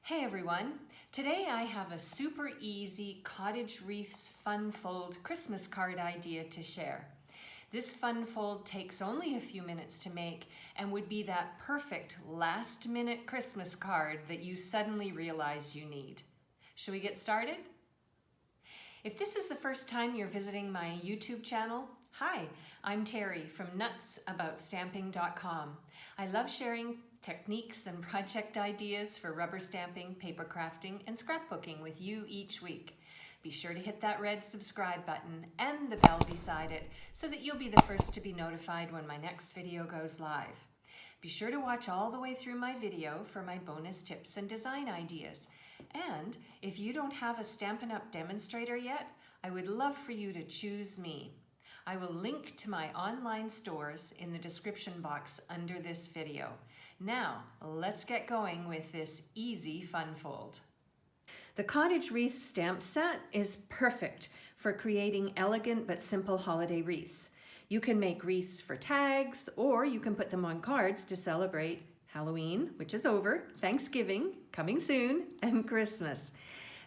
Hey everyone, today I have a super easy Cottage Wreaths fun fold Christmas card idea to share. This fun fold takes only a few minutes to make and would be that perfect last minute Christmas card that you suddenly realize you need. Shall we get started? If this is the first time you're visiting my YouTube channel, hi, I'm Terri from nutsaboutstamping.com. I love sharing techniques and project ideas for rubber stamping, paper crafting, and scrapbooking with you each week. Be sure to hit that red subscribe button and the bell beside it so that you'll be the first to be notified when my next video goes live. Be sure to watch all the way through my video for my bonus tips and design ideas. And if you don't have a Stampin' Up! Demonstrator yet, I would love for you to choose me. I will link to my online stores in the description box under this video. Now, let's get going with this easy fun fold. The Cottage Wreaths stamp set is perfect for creating elegant but simple holiday wreaths. You can make wreaths for tags, or you can put them on cards to celebrate Halloween, which is over, Thanksgiving, coming soon, and Christmas.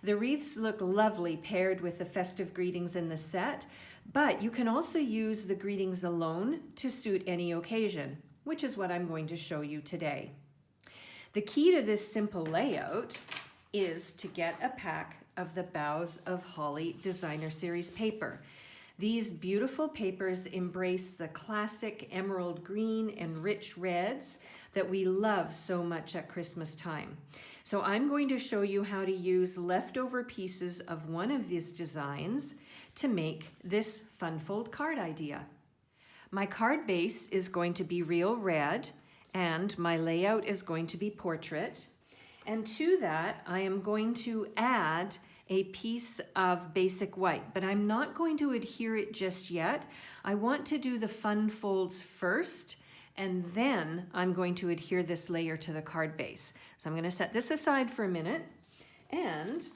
The wreaths look lovely paired with the festive greetings in the set, but you can also use the greetings alone to suit any occasion, which is what I'm going to show you today. The key to this simple layout is to get a pack of the Boughs of Holly Designer Series paper. These beautiful papers embrace the classic emerald green and rich reds that we love so much at Christmas time. So I'm going to show you how to use leftover pieces of one of these designs to make this fun fold card idea. My card base is going to be real red, and my layout is going to be portrait. And to that, I am going to add a piece of basic white, but I'm not going to adhere it just yet. I want to do the fun folds first, and then I'm going to adhere this layer to the card base. So I'm going to set this aside for a minute, and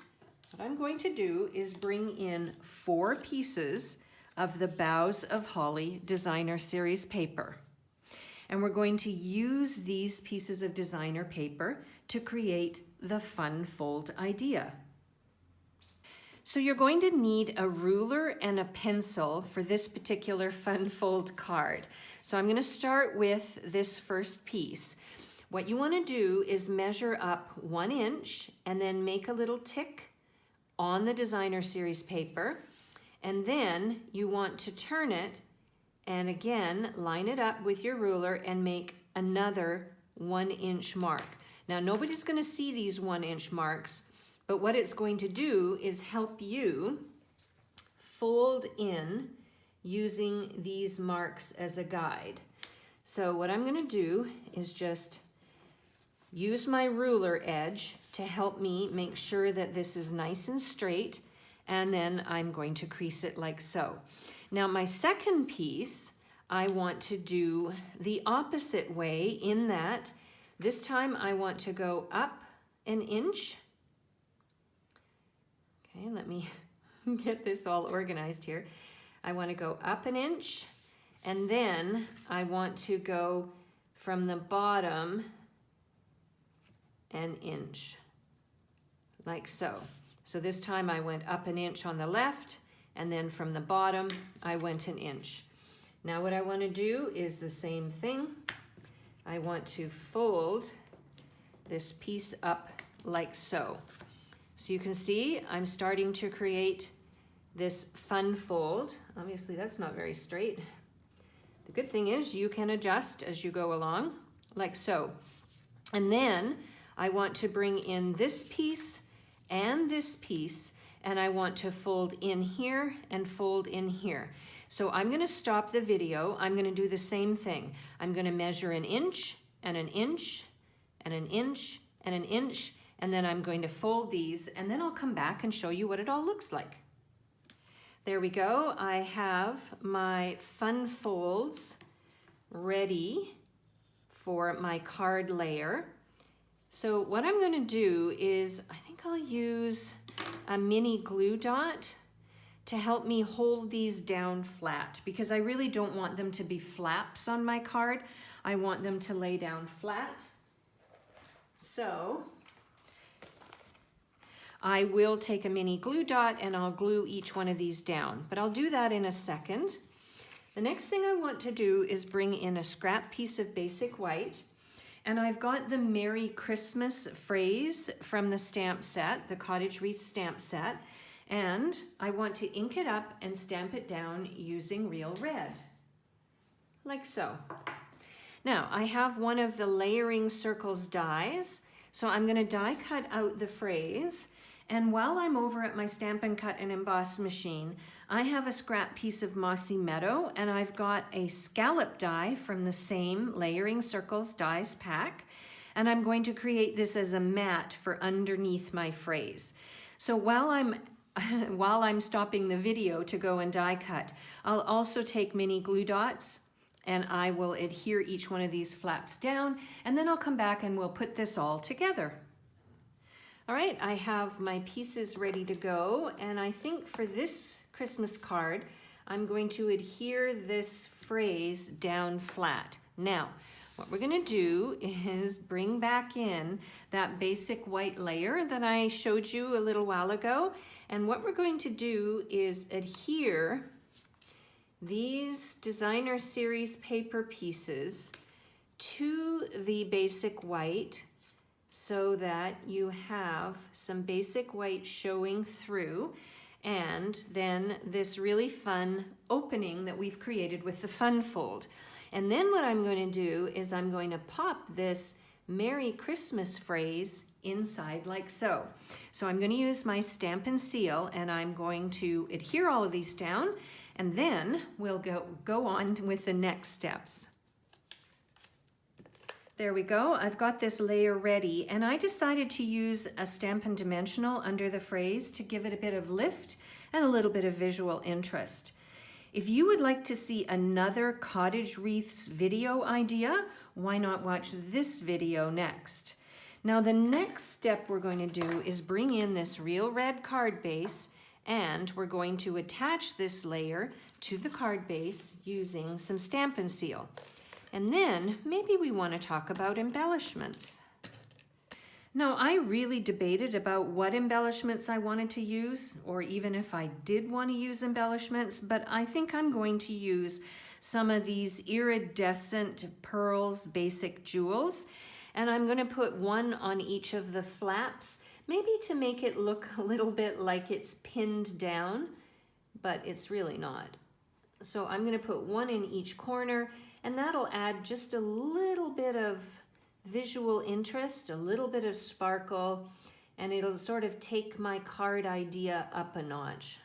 what I'm going to do is bring in 4 pieces of the Boughs of Holly Designer Series paper. And we're going to use these pieces of designer paper to create the fun fold idea. So you're going to need a ruler and a pencil for this particular fun fold card. So I'm going to start with this first piece. What you want to do is measure up 1 inch and then make a little tick on the Designer Series paper. And then you want to turn it and again line it up with your ruler and make another 1 inch mark. Now nobody's going to see these 1 inch marks, but what it's going to do is help you fold in using these marks as a guide. So what I'm going to do is just use my ruler edge to help me make sure that this is nice and straight, and then I'm going to crease it like so. Now my second piece, I want to do the opposite way in that this time I want to go up 1 inch. Okay, let me get this all organized here. I want to go up 1 inch, and then I want to go from the bottom 1 inch, like so. So this time I went up 1 inch on the left, and then from the bottom, I went 1 inch. Now what I want to do is the same thing. I want to fold this piece up like so. So you can see I'm starting to create this fun fold. Obviously that's not very straight. The good thing is you can adjust as you go along, like so. And then I want to bring in this piece and this piece, and I want to fold in here and fold in here. So I'm going to stop the video. I'm going to do the same thing. I'm going to measure 1 inch and 1 inch and 1 inch and 1 inch, and then I'm going to fold these, and then I'll come back and show you what it all looks like. There we go. I have my fun folds ready for my card layer. So what I'm going to do is, I think I'll use a mini glue dot to help me hold these down flat, because I really don't want them to be flaps on my card. I want them to lay down flat. So I will take a mini glue dot and I'll glue each one of these down, but I'll do that in a second. The next thing I want to do is bring in a scrap piece of basic white, and I've got the Merry Christmas phrase from the stamp set, the Cottage Wreaths stamp set, and I want to ink it up and stamp it down using real red, like so. Now, I have one of the layering circles dies, so I'm going to die cut out the phrase, and while I'm over at my Stampin' Cut and Emboss machine, I have a scrap piece of Mossy Meadow, and I've got a scallop die from the same Layering Circles dies pack, and I'm going to create this as a mat for underneath my phrase. So while I'm stopping the video to go and die cut, I'll also take mini glue dots, and I will adhere each one of these flaps down, and then I'll come back and we'll put this all together. All right, I have my pieces ready to go, and I think for this Christmas card, I'm going to adhere this phrase down flat. Now, what we're gonna do is bring back in that basic white layer that I showed you a little while ago, and what we're going to do is adhere these designer series paper pieces to the basic white so that you have some basic white showing through, and then this really fun opening that we've created with the fun fold. And then what I'm going to do is I'm going to pop this Merry Christmas phrase inside like so. So I'm going to use my Stampin' Seal, and I'm going to adhere all of these down, and then we'll go on with the next steps. There we go. I've got this layer ready, and I decided to use a Stampin' Dimensional under the phrase to give it a bit of lift and a little bit of visual interest. If you would like to see another Cottage Wreaths video idea, why not watch this video next? Now the next step we're going to do is bring in this real red card base, and we're going to attach this layer to the card base using some Stampin' Seal. And then maybe we want to talk about embellishments. Now, I really debated about what embellishments I wanted to use, or even if I did want to use embellishments, but I think I'm going to use some of these Iridescent Pearls basic jewels, and I'm going to put one on each of the flaps, maybe to make it look a little bit like it's pinned down, but it's really not. So I'm going to put one in each corner, and that'll add just a little bit of visual interest, a little bit of sparkle, and it'll sort of take my card idea up a notch.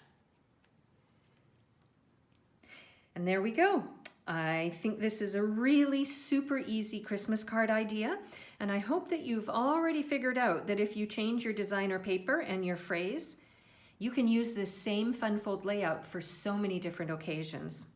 And there we go. I think this is a really super easy Christmas card idea, and I hope that you've already figured out that if you change your designer paper and your phrase, you can use this same fun fold layout for so many different occasions.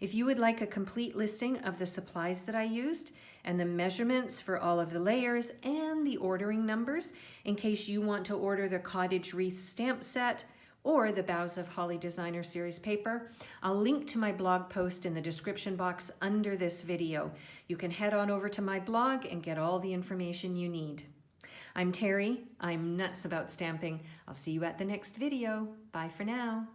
If you would like a complete listing of the supplies that I used and the measurements for all of the layers and the ordering numbers in case you want to order the Cottage Wreaths stamp set or the Boughs of Holly Designer Series paper, I'll link to my blog post in the description box under this video. You can head on over to my blog and get all the information you need. I'm Terry. I'm nuts about stamping. I'll see you at the next video. Bye for now.